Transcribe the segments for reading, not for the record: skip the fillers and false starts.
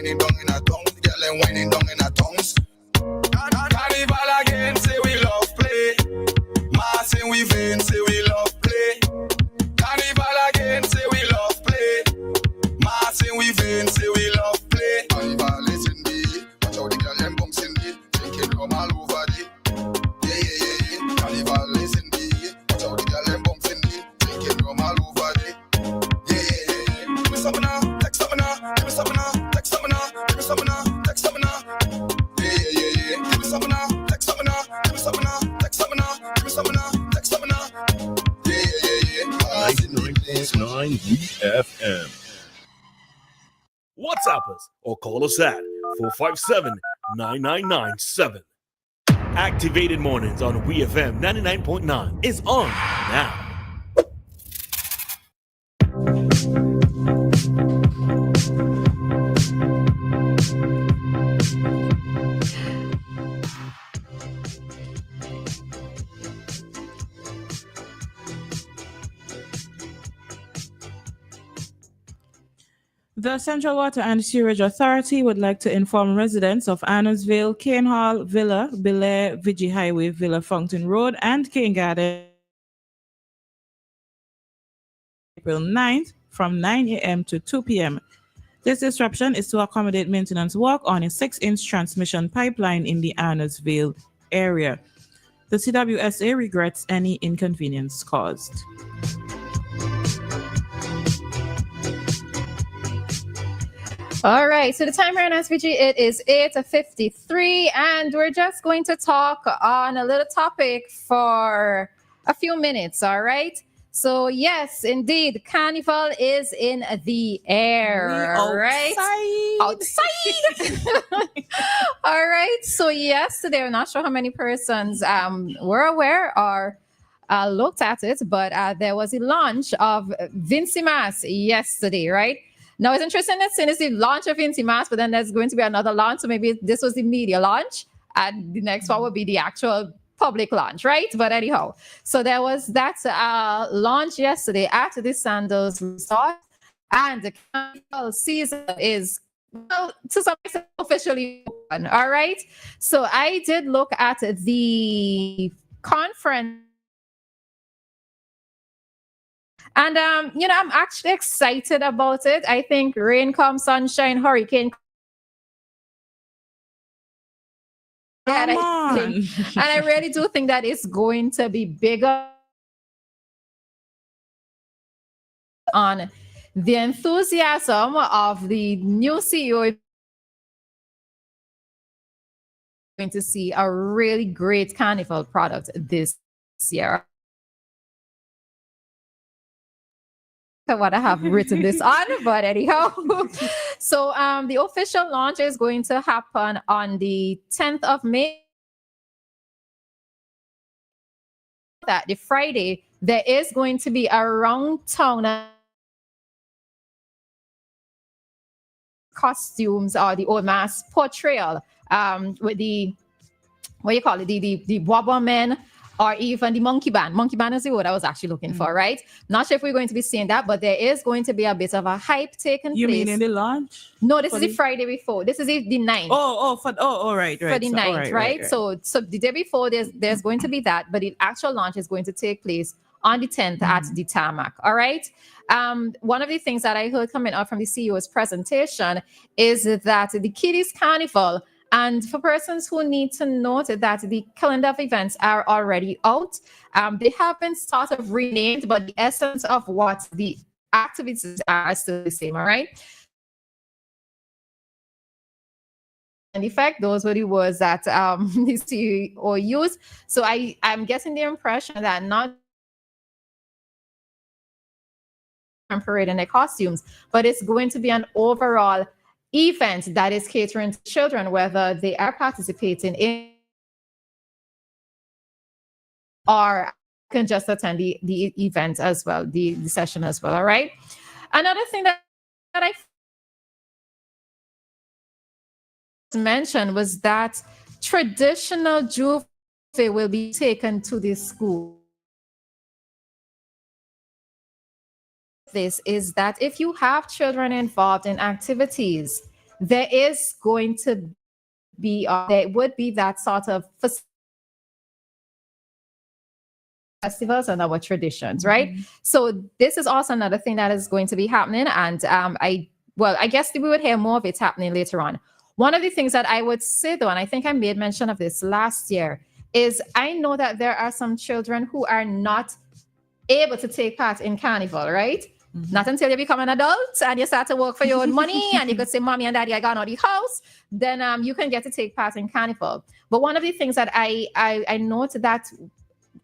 whining down in a tongue. The girl them whining down in a tongues. Carnival again, say we love play. Marching we vain, say we love play. Carnival again, say we love play. Marching we vain, say we love play. Carnival is in the, watch how the girl them bumps in the, taking rum all over the. Yeah. Carnival is in the, watch how the girl them bumps in the, taking rum all over the. Yeah. Give me some now, take some now, give me some now, take some now, give me some now, take some now. Yeah. Give me some now, take some now, give me some now, take some now, give me some now, take some now. Yeah. 99.9 WEFM. WhatsApp us or call us at 457-9997. Activated Mornings on WEFM 99.9 is on now. The Central Water and Sewerage Authority would like to inform residents of Annesville, Cain Hall, Villa, Belair, Vigi Highway, Villa Fountain Road, and Cain Garden April 9th from 9 a.m. to 2 p.m. This disruption is to accommodate maintenance work on a 6-inch transmission pipeline in the Annesville area. The CWSA regrets any inconvenience caused. All right, so the time here in SVG, it is 8:53, and we're just going to talk on a little topic for a few minutes, all right? So, yes, indeed, Carnival is in the air, right? Outside. All right, so yesterday, I'm not sure how many persons were aware or looked at it, but there was a launch of Vincimas yesterday, right? Now, it's interesting that since it's the launch of Vincimas, but then there's going to be another launch. So maybe this was the media launch, and the next one will be the actual public launch, right? But anyhow, so there was that launch yesterday at the Sandals Resort, and the Carnival season is, well, to some extent officially open. All right. So I did look at the conference. And, I'm actually excited about it. I think rain comes, sunshine, hurricane. And I really do think that it's going to be bigger on the enthusiasm of the new CEO. Going to see a really great Carnival product this year. What I have written this on, but anyhow, so the official launch is going to happen on the 10th of May. That the Friday, there is going to be a round town costumes or the old mass portrayal with the, what you call it, the Wobber Men, or even the monkey band. Monkey band is the word I was actually looking for, right? Not sure if we're going to be seeing that, but there is going to be a bit of a hype taking place. You mean in the launch? No, this is the Friday before. This is the 9th. Right. For the 9th, right? So the day before, there's going to be that, but the actual launch is going to take place on the 10th at the tarmac, all right? One of the things that I heard coming out from the CEO's presentation is that the Kiddies Carnival, and for persons who need to note that the calendar of events are already out, they have been sort of renamed, but the essence of what the activities are still the same, all right? And in fact, those were the words that the CEO used. So I'm getting the impression that not parade in their costumes, but it's going to be an overall event that is catering to children, whether they are participating in or can just attend the event as well, the session as well, all right? Another thing that I mentioned was that traditional Juve will be taken to the school. This is that if you have children involved in activities there is going to be, there would be that sort of festivals and our traditions, right? So this is also another thing that is going to be happening. And I guess we would hear more of it happening later on. One of the things that I would say though, and I think I made mention of this last year, is I know that there are some children who are not able to take part in Carnival, right? Not until you become an adult and you start to work for your own money and you could say, Mommy and Daddy, I got out of the house, then you can get to take part in Carnival. But one of the things that I note that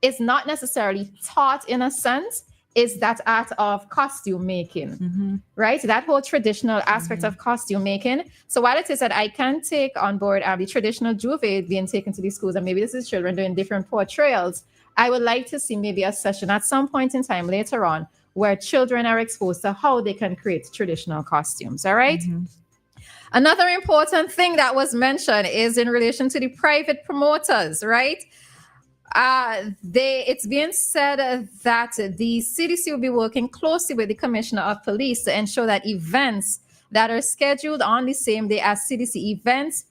is not necessarily taught in a sense is that art of costume making, right? That whole traditional aspect of costume making. So while it is that I can take on board the traditional Juve being taken to the schools, and maybe this is children doing different portrayals, I would like to see maybe a session at some point in time later on where children are exposed to how they can create traditional costumes, all right? Another important thing that was mentioned is in relation to the private promoters, right? It's being said that the CDC will be working closely with the Commissioner of Police to ensure that events that are scheduled on the same day as CDC events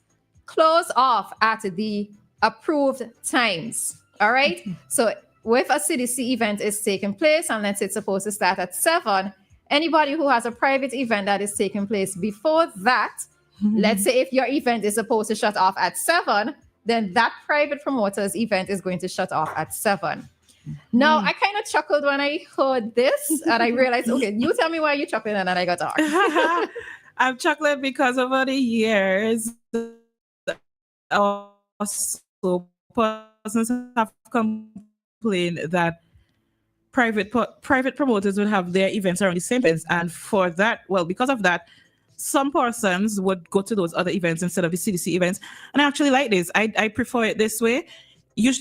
close off at the approved times. All right. So if a CDC event is taking place, and let's say it's supposed to start at 7, anybody who has a private event that is taking place before that, let's say if your event is supposed to shut off at 7, then that private promoter's event is going to shut off at 7. Now, I kind of chuckled when I heard this, and I realized, okay, you tell me why you're chuckling, and then I got to talk. I'm chuckling because over the years, also persons have complained that private promoters would have their events around the same place, and for that, well, because of that, some persons would go to those other events instead of the CDC events. And I actually like this. I prefer it this way.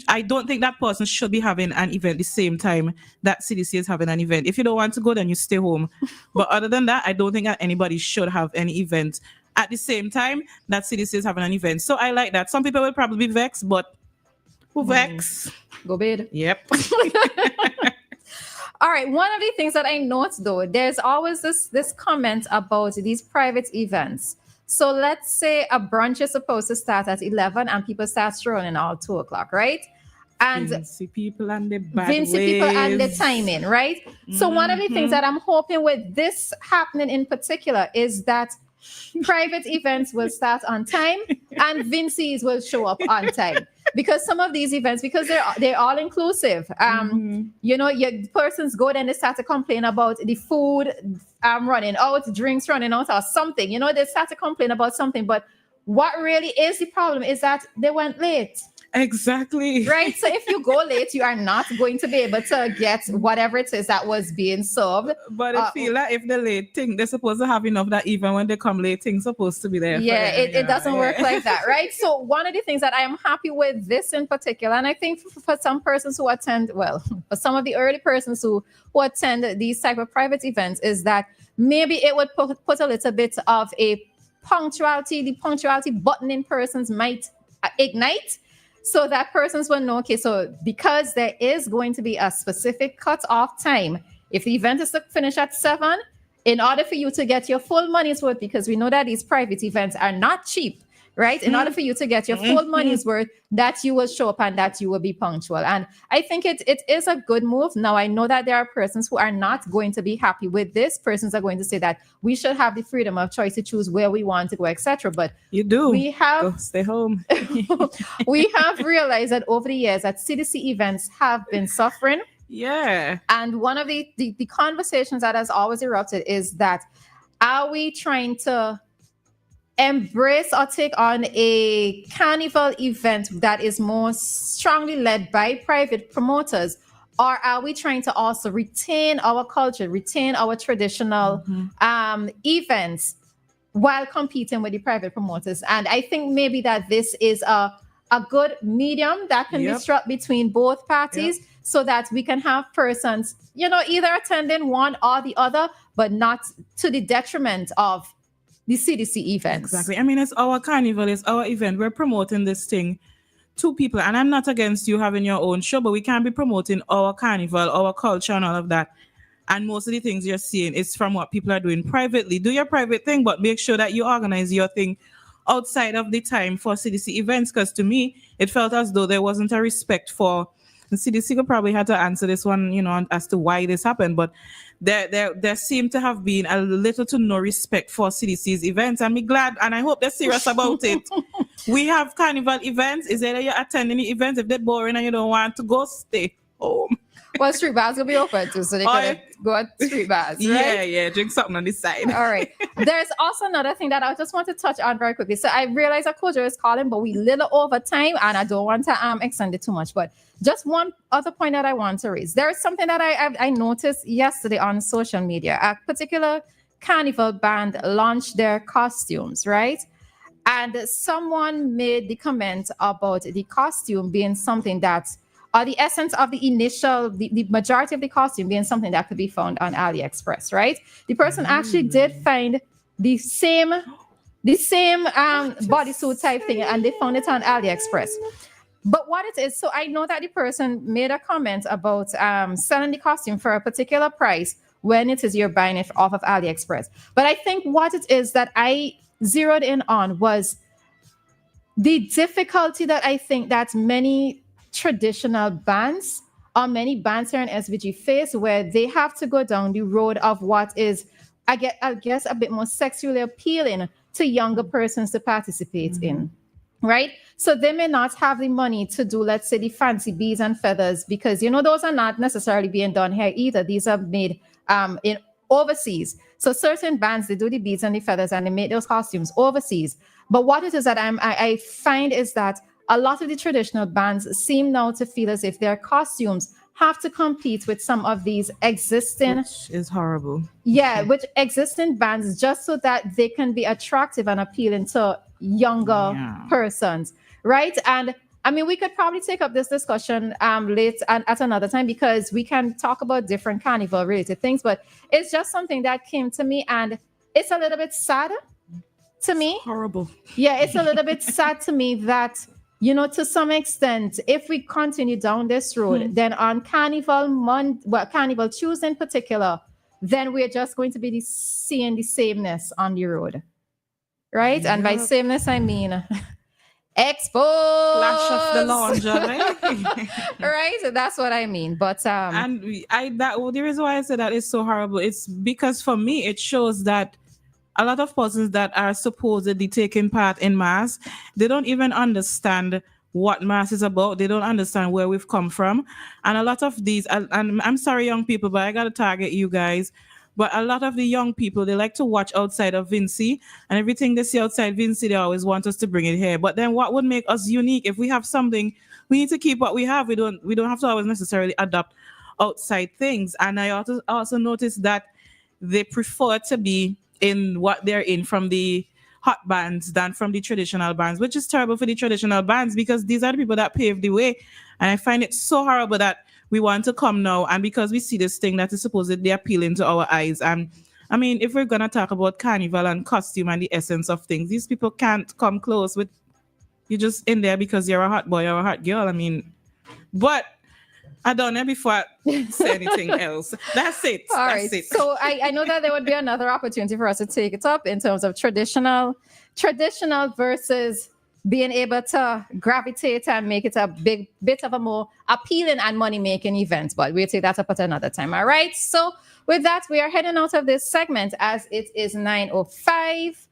I don't think that person should be having an event the same time that CDC is having an event. If you don't want to go, then you stay home. But other than that, I don't think that anybody should have any event at the same time that CDC is having an event. So I like that. Some people will probably be vexed, but who vex? Go bed. Yep. All right. One of the things that I note, though, there's always this comment about these private events. So let's say a brunch is supposed to start at 11 and people start strolling all 2 o'clock, right? And Vincy people and the bad people and the ways. timing, right? So one of the things that I'm hoping with this happening in particular is that private events will start on time and Vincy's will show up on time. Because some of these events, because they're all inclusive, you know, your persons go there and they start to complain about the food running out, drinks running out, or something. You know, they start to complain about something. But what really is the problem is that they went late. Exactly. Right. So if you go late, you are not going to be able to get whatever it is that was being served. But I feel like if the late thing, they're supposed to have enough that even when they come late, things supposed to be there. Yeah, it doesn't work like that, right? So one of the things that I am happy with this in particular, and I think for some persons who attend, well, for some of the early persons who attend these type of private events, is that maybe it would put a little bit of the punctuality button in persons might ignite. So that persons will know, okay, so because there is going to be a specific cut-off time, if the event is to finish at 7, in order for you to get your full money's worth, because we know that these private events are not cheap, right? In order for you to get your full money's worth, that you will show up and that you will be punctual. And I think it is a good move. Now, I know that there are persons who are not going to be happy with this. Persons are going to say that we should have the freedom of choice to choose where we want to go, etc. But you do. We have go stay home. We have realized that over the years that CDC events have been suffering. Yeah. And one of the conversations that has always erupted is that, are we trying to embrace or take on a carnival event that is more strongly led by private promoters, or are we trying to also retain our culture, retain our traditional events while competing with the private promoters? And I think maybe that this is a good medium that can be struck between both parties, so that we can have persons, you know, either attending one or the other, but not to the detriment of the CDC events. Exactly. I mean, it's our carnival, it's our event. We're promoting this thing to people. And I'm not against you having your own show, but we can't be promoting our carnival, our culture, and all of that And most of the things you're seeing is from what people are doing privately. Do your private thing, but make sure that you organize your thing outside of the time for CDC events. Because to me, it felt as though there wasn't a respect for. And CDC could probably had to answer this one, as to why this happened. But there seemed to have been a little to no respect for CDC's events. I'm glad, and I hope they're serious about it. We have carnival events. Is either you're attending the events, if they're boring and you don't want to go, stay home. Well, street bars will be open too, so they can go at street bars, right? Yeah, drink something on the side. All right. There's also another thing that I just want to touch on very quickly. So I realize our Kojo is calling, but we little over time, and I don't want to extend it too much. But just one other point that I want to raise. There is something that I noticed yesterday on social media. A particular carnival band launched their costumes, right? And someone made the comment about the costume being something that, or the essence of the initial, the majority of the costume being something that could be found on AliExpress, right? The person actually did find the same bodysuit type thing, and they found it on AliExpress. But what it is, so I know that the person made a comment about selling the costume for a particular price when it is you're buying it off of AliExpress. But I think what it is that I zeroed in on was the difficulty that I think that many traditional bands or many bands here in SVG face, where they have to go down the road of what is, I guess, a bit more sexually appealing to younger persons to participate in, right? So they may not have the money to do, let's say, the fancy beads and feathers, because, those are not necessarily being done here either. These are made in overseas. So certain bands, they do the beads and the feathers and they make those costumes overseas. But what it is that I find is that a lot of the traditional bands seem now to feel as if their costumes have to compete with some of these existing, which is horrible. Yeah, with existing bands, just so that they can be attractive and appealing to younger persons, right? And I mean, we could probably take up this discussion late and at another time, because we can talk about different carnival related things, but it's just something that came to me, and it's a little bit sad to me. It's horrible. Yeah, it's a little bit sad to me that, to some extent, if we continue down this road, then on Carnival Tuesday in particular, then we're just going to be seeing the sameness on the road, right? Yeah. And by sameness, I mean expose, flash of the lingerie. Right? So that's what I mean. But the reason why I say that is so horrible, it's because for me, it shows that a lot of persons that are supposedly taking part in mass, they don't even understand what mass is about. They don't understand where we've come from. And a lot of these, and I'm sorry, young people, but I got to target you guys. But a lot of the young people, they like to watch outside of Vinci, and everything they see outside Vinci, they always want us to bring it here. But then what would make us unique? If we have something, we need to keep what we have. We don't have to always necessarily adopt outside things. And I also noticed that they prefer to be in what they're in from the hot bands than from the traditional bands, which is terrible for the traditional bands, because these are the people that paved the way. And I find it so horrible that we want to come now, and because we see this thing that is supposedly appealing to our eyes. And I mean, if we're going to talk about carnival and costume and the essence of things, these people can't come close with, you're just in there because you're a hot boy or a hot girl. I mean, but I don't know before I say anything else. That's it. All right. So I know that there would be another opportunity for us to take it up in terms of traditional versus being able to gravitate and make it a big bit of a more appealing and money-making event. But we'll take that up at another time. All right. So with that, we are heading out of this segment as it is 9:05.